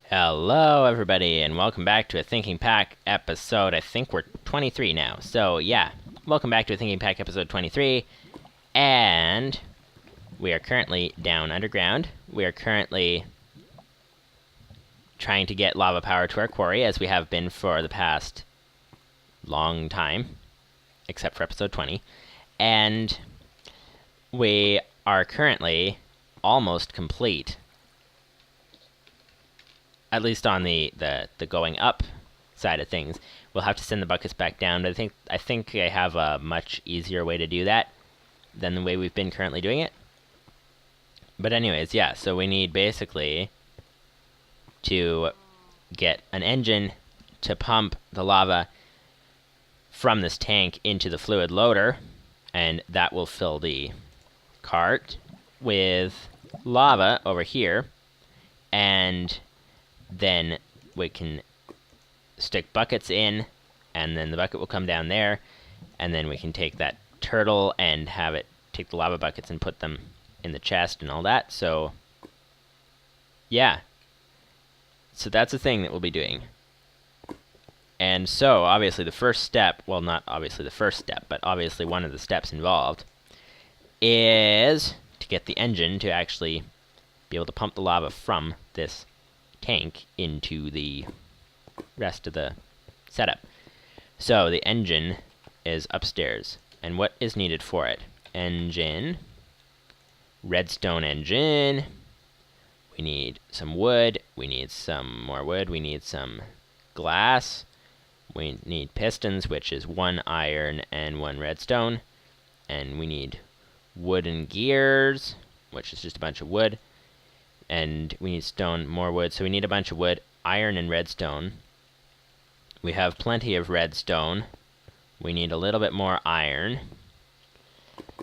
Hello everybody and welcome back to a Thinking Pack episode. I think we're 23 now. So yeah, welcome back to a Thinking Pack episode 23. And we are currently down underground. We are currently trying to get lava power to our quarry, as we have been for the past long time, except for episode 20. And we are currently almost complete. At least on the going up side of things. We'll have to send the buckets back down, but I think I have a much easier way to do that than the way we've been currently doing it. But anyways, yeah, so we need basically to get an engine to pump the lava from this tank into the fluid loader, and that will fill the cart with lava over here, and then we can stick buckets in, and then the bucket will come down there, and then we can take that turtle and have it take the lava buckets and put them in the chest and all that. So yeah, so that's a thing that we'll be doing. And so obviously the first step, well, not obviously the first step, but obviously one of the steps involved is to get the engine to actually be able to pump the lava from this tank into the rest of the setup. So the engine is upstairs, and what is needed for it? Engine, redstone engine, we need some wood, we need some more wood, we need some glass, we need pistons, which is 1 iron and 1 redstone, and we need wooden gears, which is just a bunch of wood. And we need stone, more wood, so we need a bunch of wood, iron, and redstone. We have plenty of redstone. We need a little bit more iron.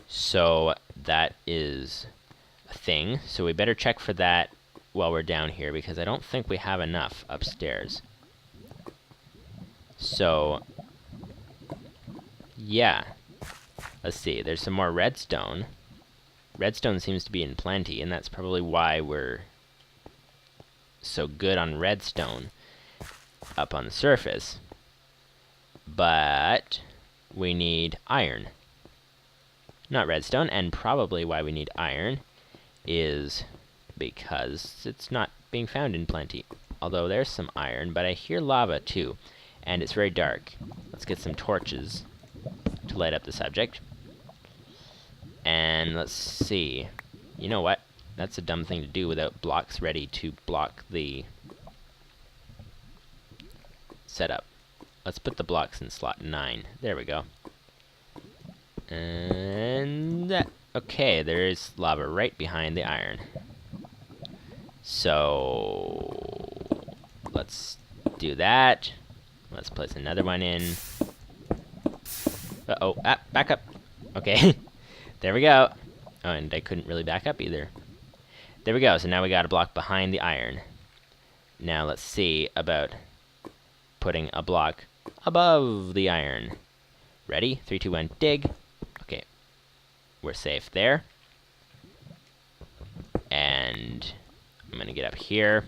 So that is a thing. So we better check for that while we're down here, because I don't think we have enough upstairs. So yeah, let's see, there's some more redstone. Redstone seems to be in plenty, and that's probably why we're so good on redstone up on the surface. But we need iron, not redstone, and probably why we need iron is because it's not being found in plenty. Although there's some iron, but I hear lava too, and it's very dark. Let's get some torches to light up the subject. And let's see. You know what? That's a dumb thing to do without blocks ready to block the setup. Let's put the blocks in slot 9. There we go. And okay, there is lava right behind the iron. So let's do that. Let's place another one in. Uh-oh, back up. Okay. There we go. Oh, and I couldn't really back up either. There we go. So now we got a block behind the iron. Now let's see about putting a block above the iron. Ready? 3, 2, 1, dig. Okay. We're safe there. And I'm going to get up here.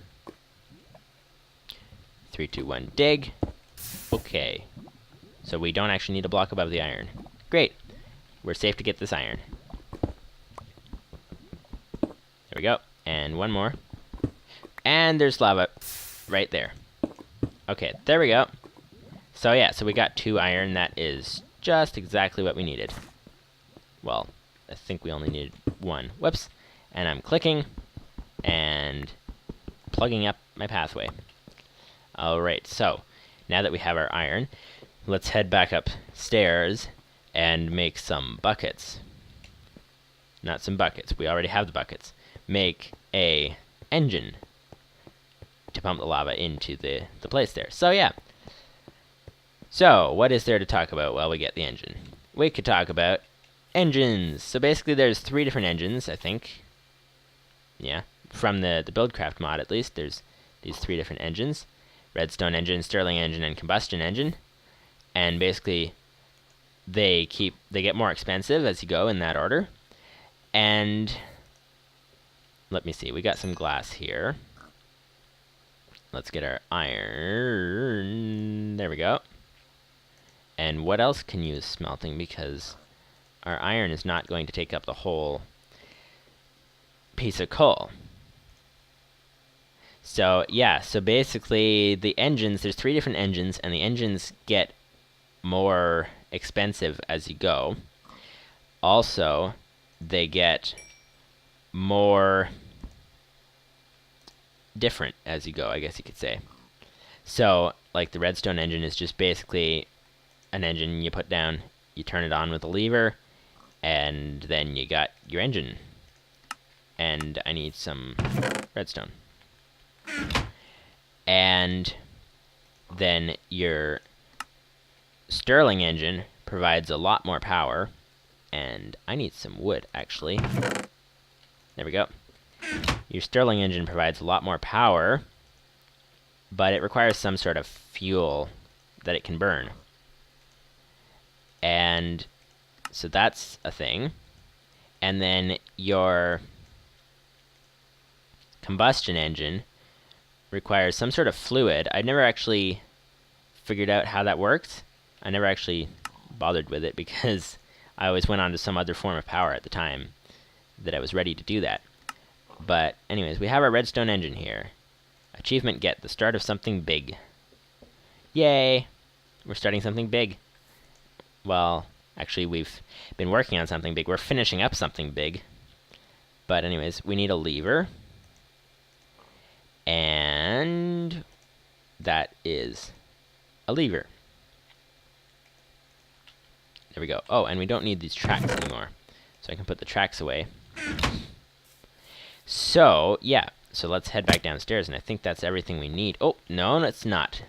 3, 2, 1, dig. Okay. So we don't actually need a block above the iron. Great. We're safe to get this iron. There we go. And one more. And there's lava right there. Okay, there we go. So yeah, so we got 2 iron. That is just exactly what we needed. Well, I think we only needed 1. Whoops. And I'm clicking and plugging up my pathway. Alright, so now that we have our iron, let's head back upstairs and make some buckets. Not some buckets, we already have the buckets. Make a engine to pump the lava into the place there. So yeah. So, what is there to talk about while we get the engine? We could talk about engines. So basically there's 3 different engines, I think. Yeah, from the BuildCraft mod at least, there's these 3 different engines. Redstone engine, Stirling engine, and combustion engine. And basically they get more expensive as you go in that order. And let me see, we got some glass here. Let's get our iron. There we go. And what else can use smelting? Because our iron is not going to take up the whole piece of coal. So, yeah, so basically the engines, there's 3 different engines, and the engines get more expensive as you go. Also, they get more different as you go, I guess you could say. So, like the Redstone engine is just basically an engine you put down, you turn it on with a lever, and then you got your engine. And I need some redstone. And then your Stirling engine provides a lot more power, and I need some wood, actually. There we go. Your Stirling engine provides a lot more power, but it requires some sort of fuel that it can burn. And so that's a thing. And then your combustion engine requires some sort of fluid. I've never actually figured out how that works. I never actually bothered with it because I always went on to some other form of power at the time that I was ready to do that. But anyways, we have our redstone engine here. Achievement get, the start of something big. Yay! We're starting something big. Well, actually we've been working on something big. We're finishing up something big. But anyways, we need a lever. And that is a lever. There we go. Oh, and we don't need these tracks anymore. So I can put the tracks away. So, yeah. So let's head back downstairs, and I think that's everything we need. Oh, no, it's not.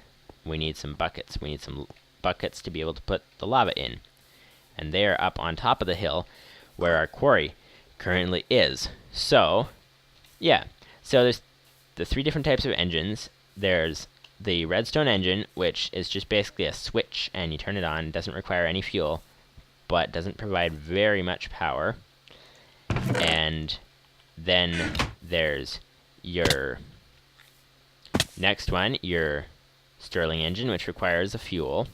We need some buckets. We need some buckets to be able to put the lava in. And they are up on top of the hill where our quarry currently is. So, yeah. So there's the 3 different types of engines. There's the redstone engine, which is just basically a switch, and you turn it on. It doesn't require any fuel, but doesn't provide very much power. And then there's your next one, your Stirling engine, which requires a fuel,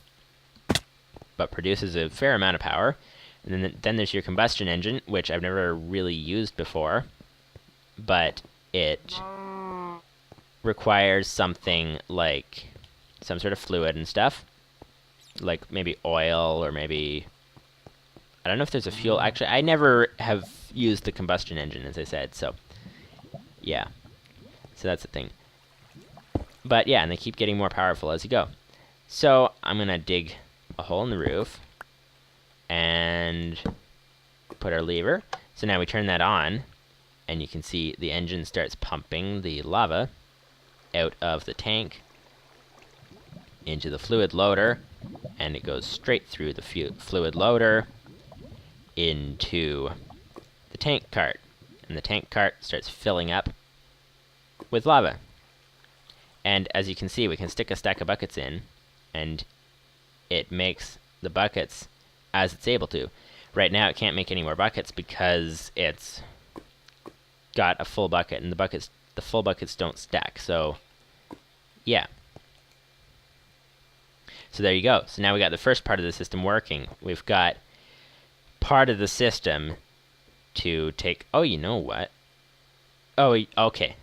but produces a fair amount of power. And then there's your combustion engine, which I've never really used before, but it requires something like some sort of fluid and stuff, like maybe oil, or maybe, I don't know if there's a fuel. Actually, I never have used the combustion engine, as I said, so yeah. So that's the thing. But yeah, and they keep getting more powerful as you go. So I'm gonna dig a hole in the roof and put our lever. So now we turn that on, and you can see the engine starts pumping the lava out of the tank into the fluid loader, and it goes straight through the fluid loader into the tank cart, and the tank cart starts filling up with lava. And as you can see, we can stick a stack of buckets in, and it makes the buckets as it's able to. Right now it can't make any more buckets because it's got a full bucket, and the full buckets don't stack. So yeah. So there you go. So now we got the first part of the system working. We've got part of the system to take, oh, you know what? Oh, okay.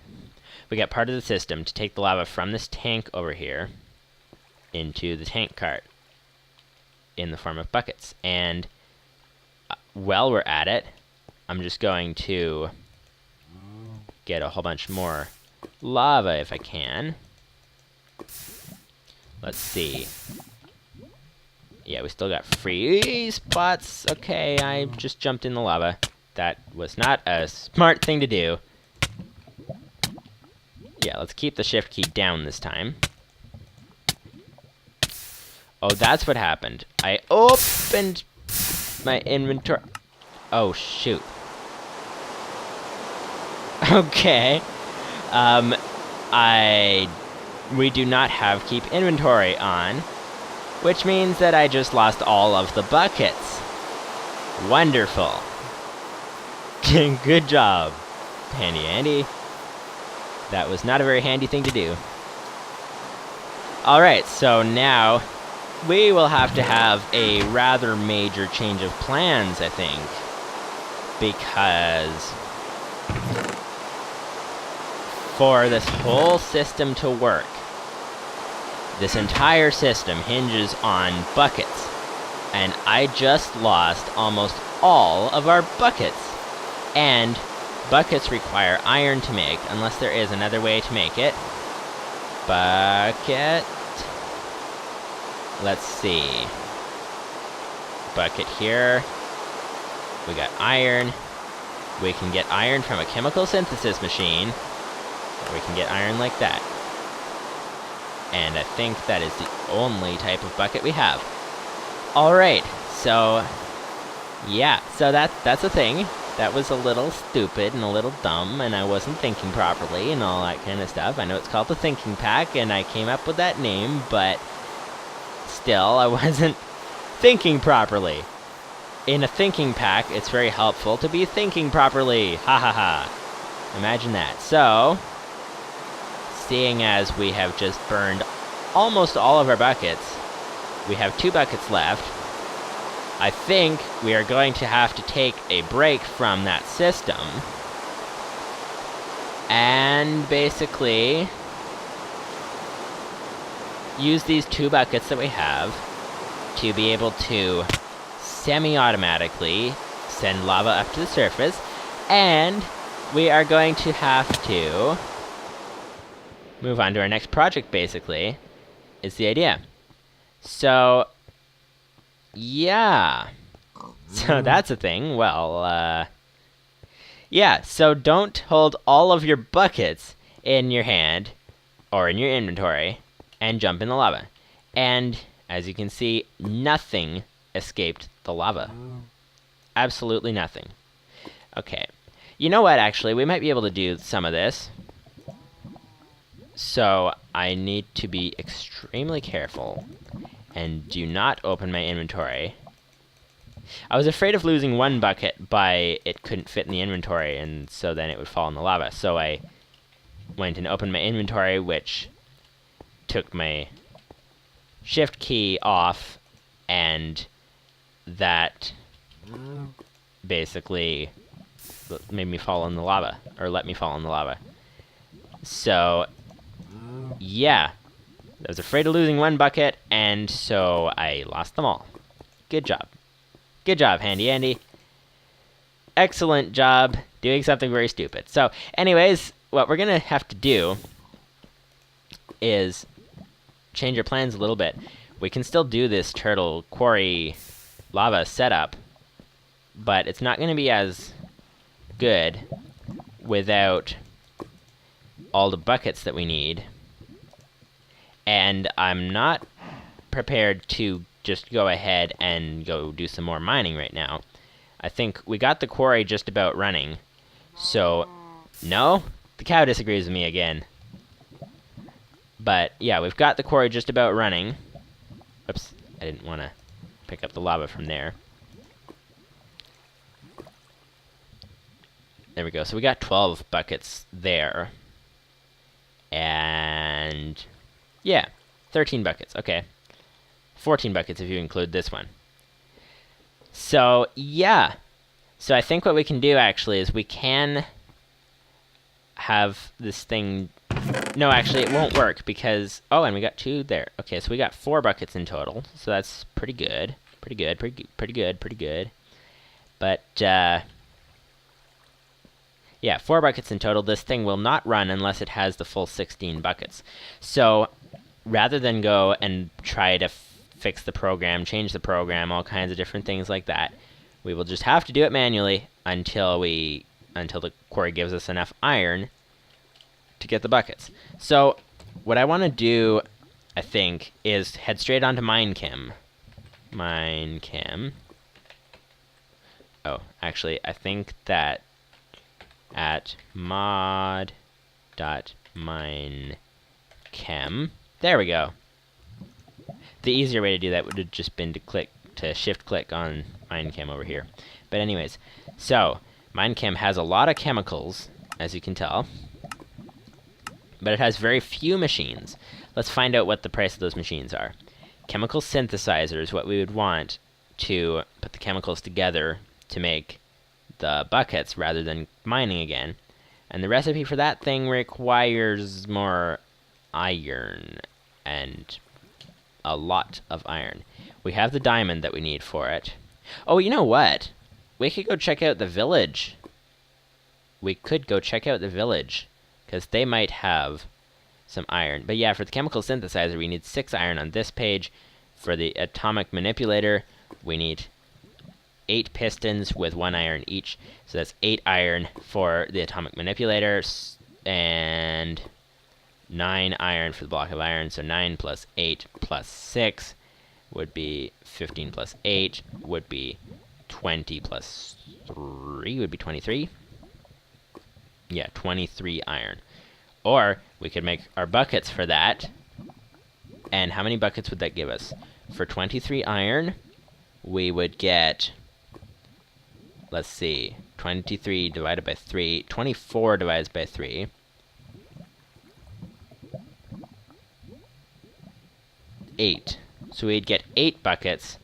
We got part of the system to take the lava from this tank over here into the tank cart in the form of buckets. And while we're at it, I'm just going to get a whole bunch more lava if I can. Let's see. Yeah, we still got free spots. Okay, I just jumped in the lava. That was not a smart thing to do. Yeah, let's keep the shift key down this time. Oh, that's what happened. I opened my inventory. Oh, shoot. Okay. We do not have keep inventory on, which means that I just lost all of the buckets. Wonderful. Good job, Handy Andy. That was not a very handy thing to do. Alright, so now we will have to have a rather major change of plans, I think. Because for this whole system to work, this entire system hinges on buckets. And I just lost almost all of our buckets. And buckets require iron to make, unless there is another way to make it. Bucket. Let's see. Bucket here. We got iron. We can get iron from a chemical synthesis machine. Or we can get iron like that. And I think that is the only type of bucket we have. Alright, so yeah, so that's a thing. That was a little stupid and a little dumb, and I wasn't thinking properly and all that kind of stuff. I know it's called the thinking pack, and I came up with that name, but still, I wasn't thinking properly. In a thinking pack, it's very helpful to be thinking properly. Ha ha ha. Imagine that. So, seeing as we have just burned almost all of our buckets, we have 2 buckets left. I think we are going to have to take a break from that system and basically use these 2 buckets that we have to be able to semi-automatically send lava up to the surface, and we are going to have to move on to our next project, basically, is the idea. So, yeah. So that's a thing. Well, yeah, so don't hold all of your buckets in your hand or in your inventory and jump in the lava. And as you can see, nothing escaped the lava. Absolutely nothing. Okay. You know what, actually? We might be able to do some of this. So I need to be extremely careful and do not open my inventory. I was afraid of losing 1 bucket by it couldn't fit in the inventory, and so then it would fall in the lava. So I went and opened my inventory, which took my shift key off, and that basically made me fall in the lava, or let me fall in the lava. So, yeah. I was afraid of losing 1 bucket, and so I lost them all. Good job. Good job, Handy Andy. Excellent job doing something very stupid. So, anyways, what we're going to have to do is change our plans a little bit. We can still do this turtle quarry lava setup, but it's not going to be as good without all the buckets that we need. And I'm not prepared to just go ahead and go do some more mining right now. I think we got the quarry just about running. So, no? The cow disagrees with me again. But, yeah, we've got the quarry just about running. Oops, I didn't want to pick up the lava from there. There we go. So we got 12 buckets there. And yeah, 13 buckets. Okay. 14 buckets if you include this one. So, yeah. So I think what we can do, actually, is we can have this thing... No, actually, it won't work, because... Oh, and we got 2 there. Okay, so we got 4 buckets in total, so that's pretty good. Pretty good. But, yeah, 4 buckets in total. This thing will not run unless it has the full 16 buckets. So, rather than go and try to fix the program, change the program, all kinds of different things like that, we will just have to do it manually until the quarry gives us enough iron to get the buckets. So, what I want to do, I think, is head straight onto Minechem. Oh, actually, I think that at mod.minechem. There we go. The easier way to do that would have just been to shift click on Minechem over here. But anyways, so Minechem has a lot of chemicals, as you can tell. but it has very few machines. Let's find out what the price of those machines are. Chemical synthesizers, what we would want to put the chemicals together to make the buckets rather than mining again. And the recipe for that thing requires more iron, and a lot of iron. We have the diamond that we need for it. Oh, you know what? We could go check out the village. We could go check out the village, because they might have some iron. But yeah, for the chemical synthesizer, we need 6 iron on this page. For the atomic manipulator, we need 8 pistons with 1 iron each. So that's 8 iron for the atomic manipulator, and 9 iron for the block of iron. So 9 plus 8 plus 6 would be 15 plus 8 would be 20 plus 3 would be 23. Yeah, 23 iron. Or we could make our buckets for that. And how many buckets would that give us? For 23 iron, we would get, let's see, 23 divided by 3, 24 divided by 3. Eight. So we'd get 8 buckets.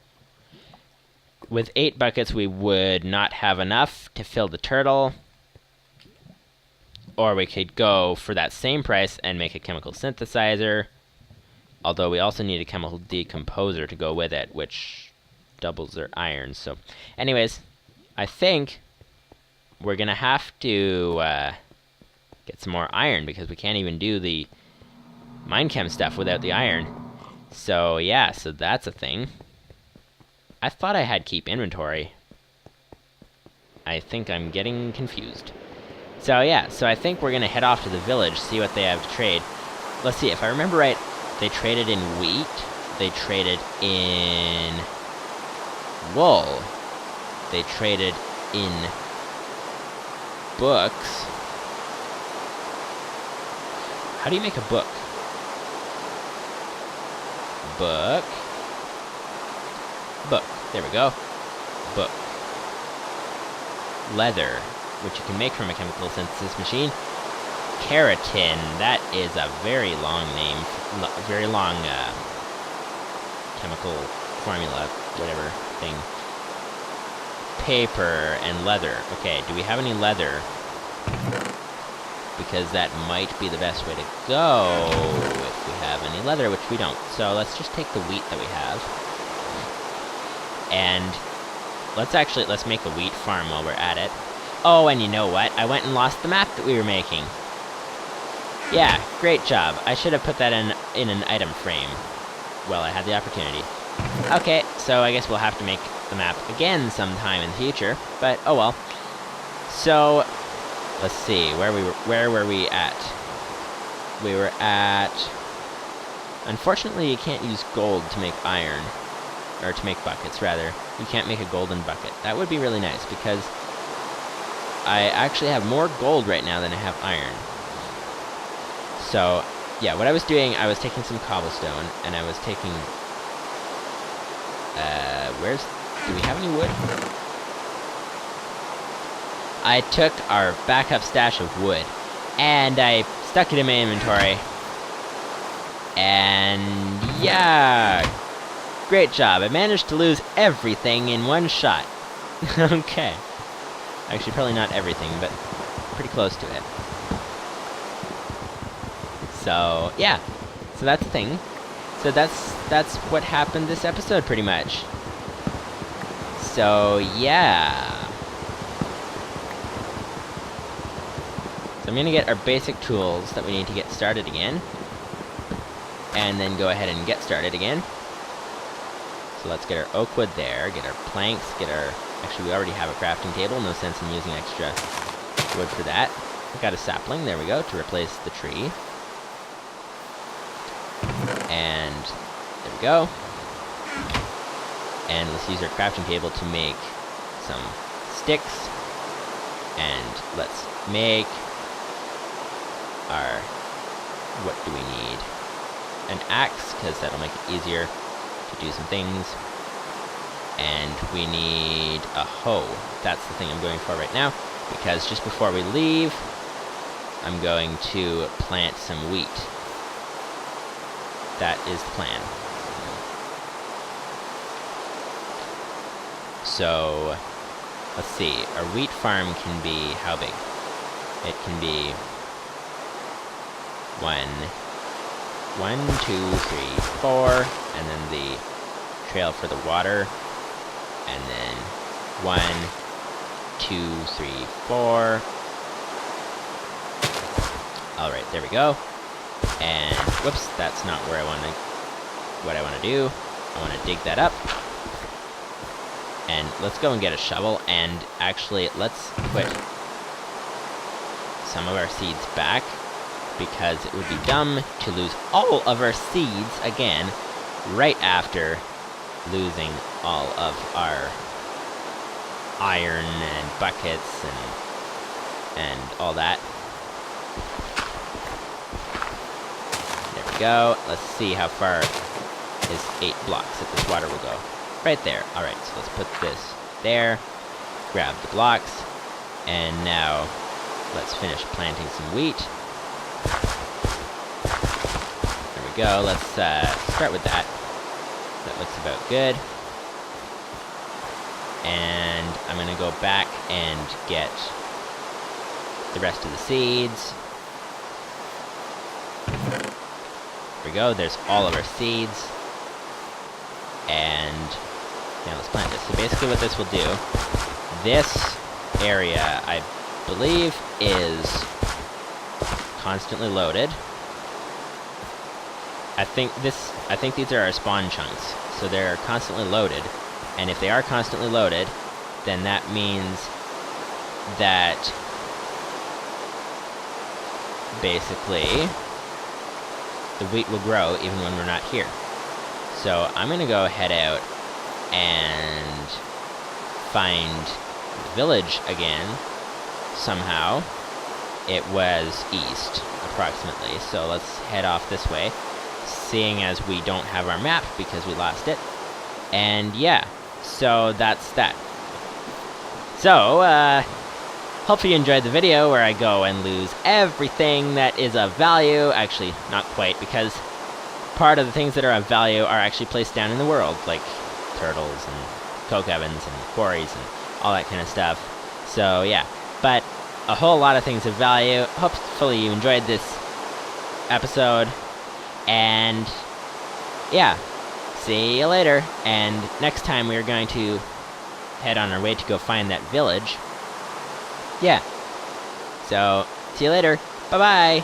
With 8 buckets, we would not have enough to fill the turtle. Or we could go for that same price and make a chemical synthesizer. Although we also need a chemical decomposer to go with it, which doubles their iron. So, anyways, I think we're going to have to get some more iron, because we can't even do the Minechem stuff without the iron. So, yeah, so that's a thing. I thought I had keep inventory. I think I'm getting confused. So, yeah, so I think we're going to head off to the village, see what they have to trade. Let's see, if I remember right, they traded in wheat, they traded in wool, they traded in books. How do you make a book? Book. Book. There we go. Book. Leather, which you can make from a chemical synthesis machine. Keratin. That is a very long name. Very long chemical formula, whatever thing. Paper and leather. Okay, do we have any leather? Because that might be the best way to go if we have any leather, which we don't. So let's just take the wheat that we have. And let's make a wheat farm while we're at it. Oh, and you know what? I went and lost the map that we were making. Yeah, great job. I should have put that in an item frame. Well, I had the opportunity. Okay, so I guess we'll have to make the map again sometime in the future, but oh well. So, let's see, where were we at? We were at... Unfortunately, you can't use gold to make iron. Or to make buckets, rather. You can't make a golden bucket. That would be really nice, because I actually have more gold right now than I have iron. So, yeah, what I was doing, I was taking some cobblestone, and I was taking... do we have any wood? I took our backup stash of wood, and I stuck it in my inventory. And, yeah! Great job, I managed to lose everything in one shot. Okay. Actually, probably not everything, but pretty close to it. So, yeah. So that's the thing. So that's what happened this episode, pretty much. So, yeah. So I'm gonna get our basic tools that we need to get started again. And then go ahead and get started again. So let's get our oak wood there, get our planks, get our... Actually, we already have a crafting table, no sense in using extra wood for that. We got a sapling, there we go, to replace the tree. And there we go. And let's use our crafting table to make some sticks. And let's make our... What do we need? An axe, because that'll make it easier to do some things. And we need a hoe. That's the thing I'm going for right now, because just before we leave, I'm going to plant some wheat. That is the plan. So, let's see. Our wheat farm can be how big? It can be 1, 2, 3, 4, and then the trail for the water, and then 1, 2, 3, 4. Alright, there we go. And whoops, that's not where what I want to do. I want to dig that up. And let's go and get a shovel, and actually let's put some of our seeds back, because it would be dumb to lose all of our seeds again right after losing all of our iron and buckets and all that. There we go. Let's see how far is 8 blocks that this water will go. Right there. Alright, so let's put this there, grab the blocks, and now let's finish planting some wheat. There we go. Let's start with that. That looks about good. And I'm going to go back and get the rest of the seeds. There we go. There's all of our seeds. And now let's plant this. So basically what this will do, this area, I believe, is constantly loaded. I think these are our spawn chunks, so they're constantly loaded. And if they are constantly loaded, then that means that basically the wheat will grow even when we're not here. So I'm gonna go head out and find the village again somehow. It was east, approximately, so let's head off this way, seeing as we don't have our map because we lost it. And yeah, so that's that. So, hopefully you enjoyed the video where I go and lose everything that is of value. Actually, not quite, because part of the things that are of value are actually placed down in the world, like turtles and coke ovens and quarries and all that kind of stuff. So yeah, but a whole lot of things of value. Hopefully you enjoyed this episode, and yeah, see you later. And next time we are going to head on our way to go find that village. Yeah, so see you later. Bye bye.